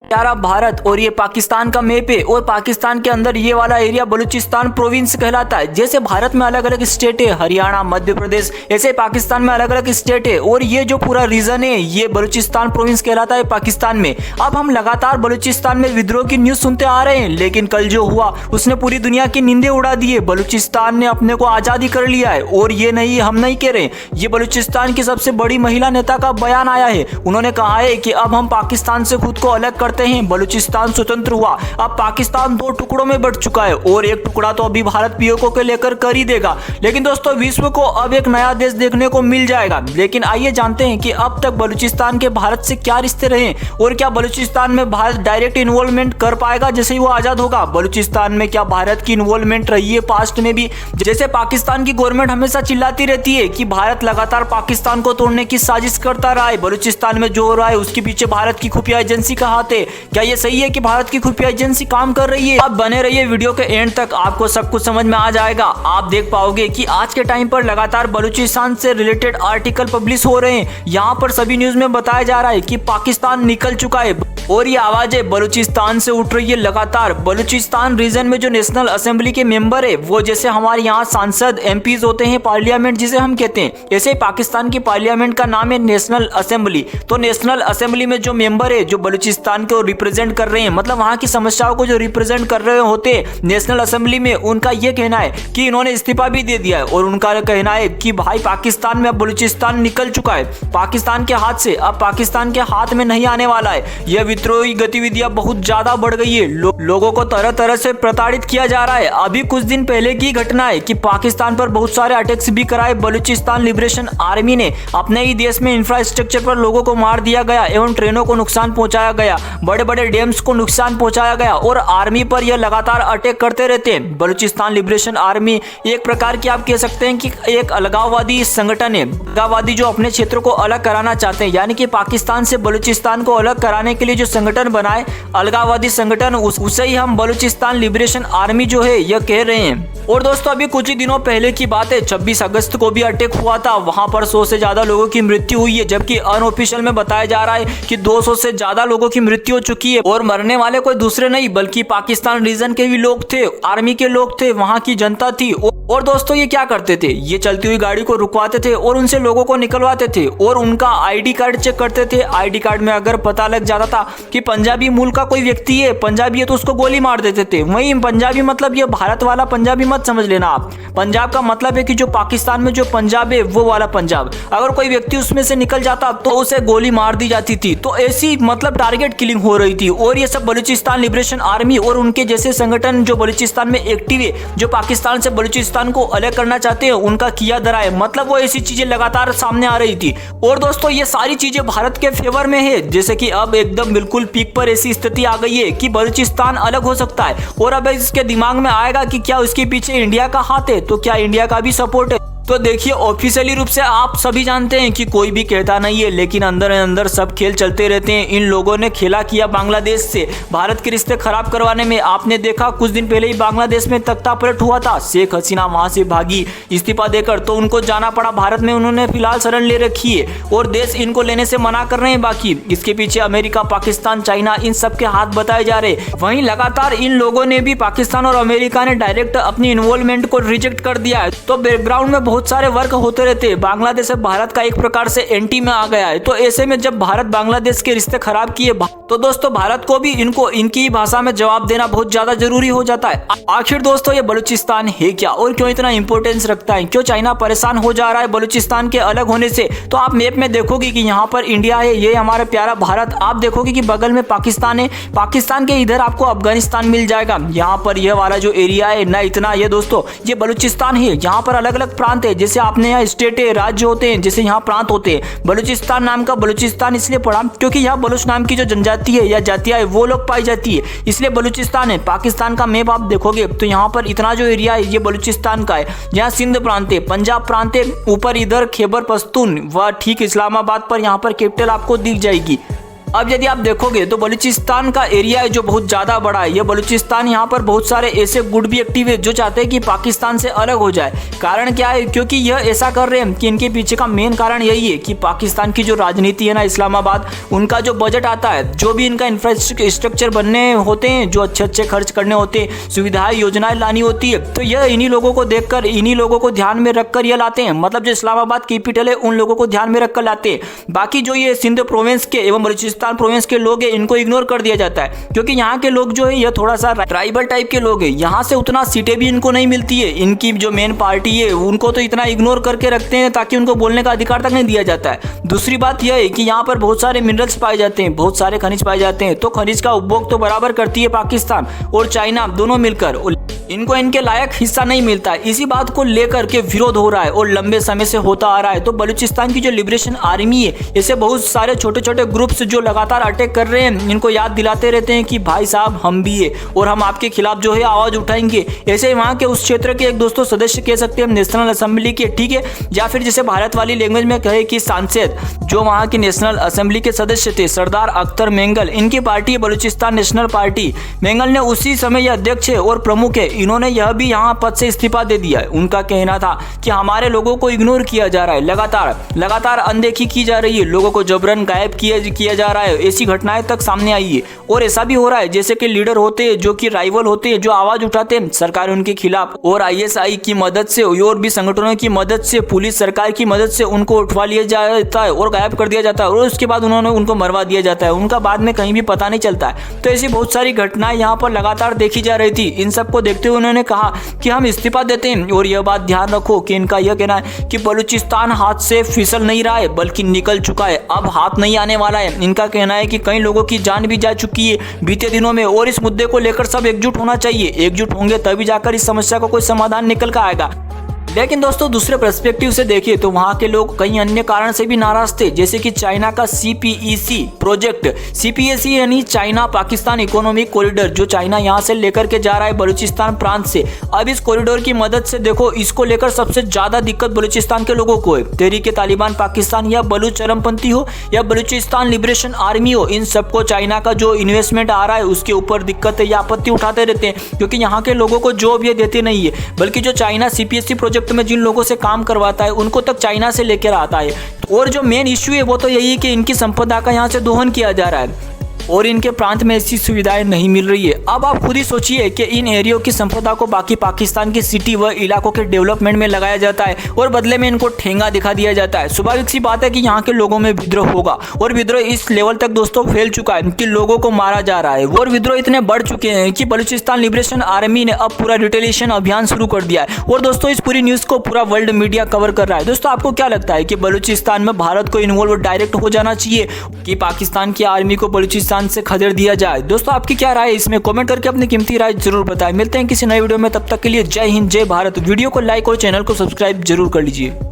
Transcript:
प्यारा भारत और ये पाकिस्तान का मैप है और पाकिस्तान के अंदर ये वाला एरिया बलूचिस्तान प्रोविंस कहलाता है। जैसे भारत में अलग अलग स्टेट है, हरियाणा, मध्य प्रदेश, ऐसे पाकिस्तान में अलग अलग स्टेट है और ये जो पूरा रीजन है ये बलूचिस्तान प्रोविंस कहलाता है पाकिस्तान में। अब हम लगातार बलूचिस्तान में विद्रोह की न्यूज सुनते आ रहे हैं, लेकिन कल जो हुआ उसने पूरी दुनिया की नींदें उड़ा दी है। बलूचिस्तान ने अपने को आजादी कर लिया है और ये नहीं, हम नहीं कह रहे, ये बलूचिस्तान की सबसे बड़ी महिला नेता का बयान आया है। उन्होंने कहा है कि अब हम पाकिस्तान से खुद को अलग करते हैं, बलूचिस्तान स्वतंत्र हुआ। अब पाकिस्तान दो टुकड़ों में बंट चुका है और एक टुकड़ा तो अभी भारत पीओके को लेकर कर ही देगा। लेकिन दोस्तों विश्व को अब एक नया देश देखने को मिल जाएगा। लेकिन आइए जानते हैं कि अब तक बलूचिस्तान के भारत से क्या रिश्ते रहे और क्या बलूचिस्तान में भारत डायरेक्ट इन्वॉल्वमेंट कर पाएगा जैसे ही वो आजाद होगा। बलूचिस्तान में क्या भारत की इन्वॉल्वमेंट रही है पास्ट में भी। जैसे पाकिस्तान की गवर्नमेंट हमेशा चिल्लाती रहती है कि भारत लगातार पाकिस्तान को तोड़ने की साजिश करता रहा है, बलूचिस्तान में जो हो रहा है उसके पीछे भारत की खुफिया एजेंसी का हाथ है। क्या ये सही है कि भारत की खुफिया एजेंसी काम कर रही है? आप बने रहिए वीडियो के एंड तक, आपको सब कुछ समझ में आ जाएगा। आप देख पाओगे कि आज के टाइम पर लगातार बलूचिस्तान से रिलेटेड आर्टिकल पब्लिश हो रहे हैं। यहाँ पर सभी न्यूज में बताया जा रहा है कि पाकिस्तान निकल चुका है और ये आवाजें बलूचिस्तान से उठ रही है लगातार। बलूचिस्तान रीजन में जो नेशनल असेंबली के मेंबर है वो जैसे हमारे यहाँ सांसद एमपीज होते हैं, पार्लियामेंट जिसे हम कहते हैं, ऐसे पाकिस्तान की पार्लियामेंट का नाम है नेशनल असेंबली। तो नेशनल असेंबली में जो मेंबर है जो बलूचिस्तान को रिप्रेजेंट कर रहे हैं, मतलब वहाँ की समस्याओं को जो रिप्रेजेंट कर रहे होते हैं नेशनल असेंबली में, उनका ये कहना है कि इन्होंने इस्तीफा भी दे दिया है और उनका कहना है कि भाई पाकिस्तान में अब बलूचिस्तान निकल चुका है पाकिस्तान के हाथ से, अब पाकिस्तान के हाथ में नहीं आने वाला है। यह विद्रोही गतिविधियां बहुत ज्यादा बढ़ गई है, लोगों को तरह तरह से प्रताड़ित किया जा रहा है। अभी कुछ दिन पहले की घटना है कि पाकिस्तान पर बहुत सारे अटैक्स भी कराए बलूचिस्तान लिबरेशन आर्मी ने। अपने ही देश में इंफ्रास्ट्रक्चर पर लोगों को मार दिया गया एवं ट्रेनों को नुकसान पहुंचाया गया, बड़े बड़े डैम्स को नुकसान पहुंचाया गया और आर्मी पर यह लगातार अटैक करते रहते हैं। बलूचिस्तान लिबरेशन आर्मी एक प्रकार की आप कह सकते हैं कि एक अलगाववादी संगठन है, अलगाववादी जो अपने क्षेत्र को अलग कराना चाहते हैं, यानी कि पाकिस्तान से बलूचिस्तान को अलग कराने के लिए जो संगठन बनाए अलगाववादी संगठन, उसे ही हम बलूचिस्तान लिबरेशन आर्मी जो है यह कह रहे हैं। और दोस्तों अभी कुछ ही दिनों पहले की बात है, 26 अगस्त को भी अटैक हुआ था, वहां पर 100 से ज्यादा लोगों की मृत्यु हुई है, जबकि अनऑफिशियल में बताया जा रहा है कि 200 से ज्यादा लोगों की मृत्यु हो चुकी है। और मरने वाले कोई दूसरे नहीं बल्कि पाकिस्तान रीजन के भी लोग थे, आर्मी के लोग थे, वहां की जनता थी। और दोस्तों ये क्या करते थे, ये चलती हुई गाड़ी को रुकवाते थे और उनसे लोगों को निकलवाते थे और उनका आईडी कार्ड चेक करते थे। आईडी कार्ड में अगर पता लग जाता था कि पंजाबी मूल का कोई व्यक्ति है, पंजाबी है, तो उसको गोली मार देते थे। वहीं पंजाबी मतलब ये भारत वाला पंजाबी मत समझ लेना आप, पंजाब का मतलब है कि जो पाकिस्तान में जो पंजाब है वो वाला पंजाब। अगर कोई व्यक्ति उसमें से निकल जाता तो उसे गोली मार दी जाती थी। तो ऐसी मतलब टारगेट किलिंग हो रही थी और ये सब बलूचिस्तान लिबरेशन आर्मी और उनके जैसे संगठन जो बलूचिस्तान में एक्टिव है, जो पाकिस्तान से बलूचिस्तान को अलग करना चाहते हैं, उनका किया धरा है। मतलब वो ऐसी चीजें लगातार सामने आ रही थी। और दोस्तों ये सारी चीजें भारत के फेवर में है, जैसे कि अब एकदम बिल्कुल पीक पर ऐसी स्थिति आ गई है कि बलूचिस्तान अलग हो सकता है। और अब इसके दिमाग में आएगा कि क्या उसके पीछे इंडिया का हाथ है, तो क्या इंडिया का भी सपोर्ट है। तो देखिए ऑफिशियली रूप से आप सभी जानते हैं कि कोई भी कहता नहीं है, लेकिन अंदर अंदर सब खेल चलते रहते हैं। इन लोगों ने खेला किया बांग्लादेश से भारत के रिश्ते खराब करवाने में। आपने देखा कुछ दिन पहले ही बांग्लादेश में तख्ता पलट हुआ था, शेख हसीना वहां से भागी इस्तीफा देकर, तो उनको जाना पड़ा भारत में। उन्होंने फिलहाल शरण ले रखी है और देश इनको लेने से मना कर रहे हैं। बाकी इसके पीछे अमेरिका, पाकिस्तान, चाइना, इन सबके हाथ बताए जा रहे। वहीं लगातार इन लोगों ने भी, पाकिस्तान और अमेरिका ने डायरेक्ट अपनी इन्वॉल्वमेंट को रिजेक्ट कर दिया है। तो बैकग्राउंड में बहुत सारे वर्क होते रहते हैं। बांग्लादेश भारत का एक प्रकार से एंटी में आ गया है। तो ऐसे में जब भारत बांग्लादेश के रिश्ते खराब किए तो दोस्तों भारत को भी इनको इनकी भाषा में जवाब देना बहुत ज्यादा जरूरी हो जाता है। आखिर दोस्तों ये बलूचिस्तान है क्या और क्यों इतना इंपॉर्टेंस रखता है, क्यों चाइना परेशान हो जा रहा है बलूचिस्तान के अलग होने से। तो आप मैप में देखोगे कि यहाँ पर इंडिया है, ये हमारा प्यारा भारत। आप देखोगे कि बगल में पाकिस्तान है, पाकिस्तान के इधर आपको अफगानिस्तान मिल जाएगा। यहाँ पर यह वाला जो एरिया है ना, इतना ये दोस्तों ये बलूचिस्तान है। यहाँ पर अलग अलग प्रांत है, जैसे आपने यहाँ स्टेट है, राज्य होते हैं, जैसे यहाँ प्रांत होते हैं। बलूचिस्तान नाम का बलूचिस्तान इसलिए पड़ा क्योंकि यहाँ बलूच नाम की जो जनजाति है या जातियां है वो लोग पाई जाती है, इसलिए बलूचिस्तान है। पाकिस्तान का मैप आप देखोगे तो यहाँ पर इतना जो एरिया है ये बलूचिस्तान का है। यहाँ सिंध प्रांत है, पंजाब प्रांत है, ऊपर इधर खैबर पख्तून व ठीक इस्लामाबाद पर यहाँ पर कैपिटल आपको दिख जाएगी। अब यदि आप देखोगे तो बलूचिस्तान का एरिया है जो बहुत ज़्यादा बड़ा है। ये बलूचिस्तान यहाँ पर बहुत सारे ऐसे गुट भी एक्टिव है जो चाहते हैं कि पाकिस्तान से अलग हो जाए। कारण क्या है? क्योंकि यह ऐसा कर रहे हैं कि इनके पीछे का मेन कारण यही है कि पाकिस्तान की जो राजनीति है ना, इस्लामाबाद, उनका जो बजट आता है, जो भी इनका इंफ्रास्ट्रक्चर बनने होते हैं, जो अच्छे खर्च करने होते हैं, सुविधाएं योजनाएं लानी होती है, तो यह इन्हीं लोगों को देखकर, इन्हीं लोगों को ध्यान में रखकर यह लाते हैं। मतलब जो इस्लामाबाद कैपिटल है उन लोगों को ध्यान में रखकर लाते हैं। बाकी जो ये सिंध प्रोविंस के एवं बलूचिस्तान प्रोविंस के लोग हैं, इनको इग्नोर कर दिया जाता है, क्योंकि यहाँ के लोग जो है ये थोड़ा सा ट्राइबल टाइप के लोग हैं। यहाँ से उतना सीटें भी इनको नहीं मिलती है। इनकी जो मेन पार्टी है उनको तो इतना इग्नोर करके रखते हैं ताकि उनको बोलने का अधिकार तक नहीं दिया जाता है। दूसरी बात यह है कि यहाँ पर बहुत सारे मिनरल्स पाए जाते हैं, बहुत सारे खनिज पाए जाते हैं, तो खनिज का उपभोग तो बराबर करती है पाकिस्तान और चाइना दोनों मिलकर। इनको इनके लायक हिस्सा नहीं मिलता है। इसी बात को लेकर के विरोध हो रहा है और लंबे समय से होता आ रहा है। तो बलूचिस्तान की जो लिबरेशन आर्मी है, ऐसे बहुत सारे छोटे छोटे ग्रुप्स जो लगातार अटैक कर रहे हैं, इनको याद दिलाते रहते हैं कि भाई साहब हम भी है और हम आपके खिलाफ जो है आवाज उठाएंगे। ऐसे वहाँ के उस क्षेत्र के एक दोस्तों सदस्य कह सकते हैं नेशनल असेंबली के, ठीक है, या फिर जैसे भारत वाली लैंग्वेज में कहे कि सांसद, जो वहाँ की नेशनल असेंबली के सदस्य थे, सरदार अख्तर मेंगल, इनकी पार्टी है बलूचिस्तान नेशनल पार्टी। मेंगल ने उसी समय यह अध्यक्ष है और प्रमुख है। इन्होंने यह भी यहाँ पद से इस्तीफा दे दिया है। उनका कहना था कि हमारे लोगों को इग्नोर किया जा रहा है, लगातार अनदेखी की जा रही है, लोगों को जबरन गायब किया जा रहा है। ऐसी घटनाएं तक सामने आई है और ऐसा भी हो रहा है जैसे कि लीडर होते हैं जो कि राइवल होते हैं, जो आवाज उठाते हैं सरकार उनके खिलाफ, और ISI की मदद से और भी संगठनों की मदद से, पुलिस सरकार की मदद से उनको उठवा लिया जाता है और गायब कर दिया जाता है और उसके बाद उनको मरवा दिया जाता है। उनका बाद में कहीं भी पता नहीं चलता है। तो ऐसी बहुत सारी घटनाएं यहाँ पर लगातार देखी जा रही थी। इन सबको देखते हुए उन्होंने कहा कि हम इस्तीफा देते हैं। और यह बात ध्यान रखो कि इनका यह कहना है कि बलूचिस्तान हाथ से फिसल नहीं रहा है बल्कि निकल चुका है, अब हाथ नहीं आने वाला है। इनका कहना है कि कई लोगों की जान भी जा चुकी है बीते दिनों में और इस मुद्दे को लेकर सब एकजुट होना चाहिए। एकजुट होंगे तभी जाकर इस समस्या का कोई समाधान निकल कर आएगा। लेकिन दोस्तों दूसरे पर्सपेक्टिव से देखिए तो वहाँ के लोग कई अन्य कारण से भी नाराज थे, जैसे कि चाइना का CPEC प्रोजेक्ट। CPEC यानी चाइना पाकिस्तान इकोनॉमिक कॉरिडोर, जो चाइना यहाँ से लेकर के जा रहा है बलूचिस्तान प्रांत से। अब इस कॉरिडोर की मदद से देखो, इसको लेकर सबसे ज्यादा दिक्कत बलूचिस्तान के लोगों को है। तहरीक तालिबान पाकिस्तान या बलूच चरमपंथी हो या बलूचिस्तान लिबरेशन आर्मी हो, इन सबको चाइना का जो इन्वेस्टमेंट आ रहा है उसके ऊपर दिक्कत है या आपत्ति उठाते रहते हैं, क्योंकि यहाँ के लोगों को जॉब ये देते नहीं है, बल्कि जो चाइना CPEC प्रोजेक्ट में जिन लोगों से काम करवाता है उनको तक चाइना से लेकर आता है। और जो मेन इश्यू है वो तो यही है कि इनकी संपदा का यहाँ से दोहन किया जा रहा है और इनके प्रांत में ऐसी सुविधाएं नहीं मिल रही है। अब आप खुद ही सोचिए कि इन एरियो की संपदा को बाकी पाकिस्तान की सिटी व इलाकों के डेवलपमेंट में लगाया जाता है और बदले में इनको ठेंगा दिखा दिया जाता है। स्वाभाविक सी बात है कि यहाँ के लोगों में विद्रोह होगा और विद्रोह इस लेवल तक दोस्तों फैल चुका है कि लोगों को मारा जा रहा है और विद्रोह इतने बढ़ चुके हैं कि बलूचिस्तान लिबरेशन आर्मी ने अब पूरा रिटेलिएशन अभियान शुरू कर दिया है। और दोस्तों इस पूरी न्यूज को पूरा वर्ल्ड मीडिया कवर कर रहा है। दोस्तों आपको क्या लगता है कि बलूचिस्तान में भारत को इन्वॉल्व डायरेक्ट हो जाना चाहिए कि पाकिस्तान की आर्मी को बलूचिस्तान से खदेड़ दिया जाए? दोस्तों आपकी क्या राय है इसमें? कमेंट करके अपनी कीमती राय जरूर बताएं। मिलते हैं किसी नए वीडियो में, तब तक के लिए जय हिंद जय भारत। वीडियो को लाइक और चैनल को सब्सक्राइब जरूर कर लीजिए।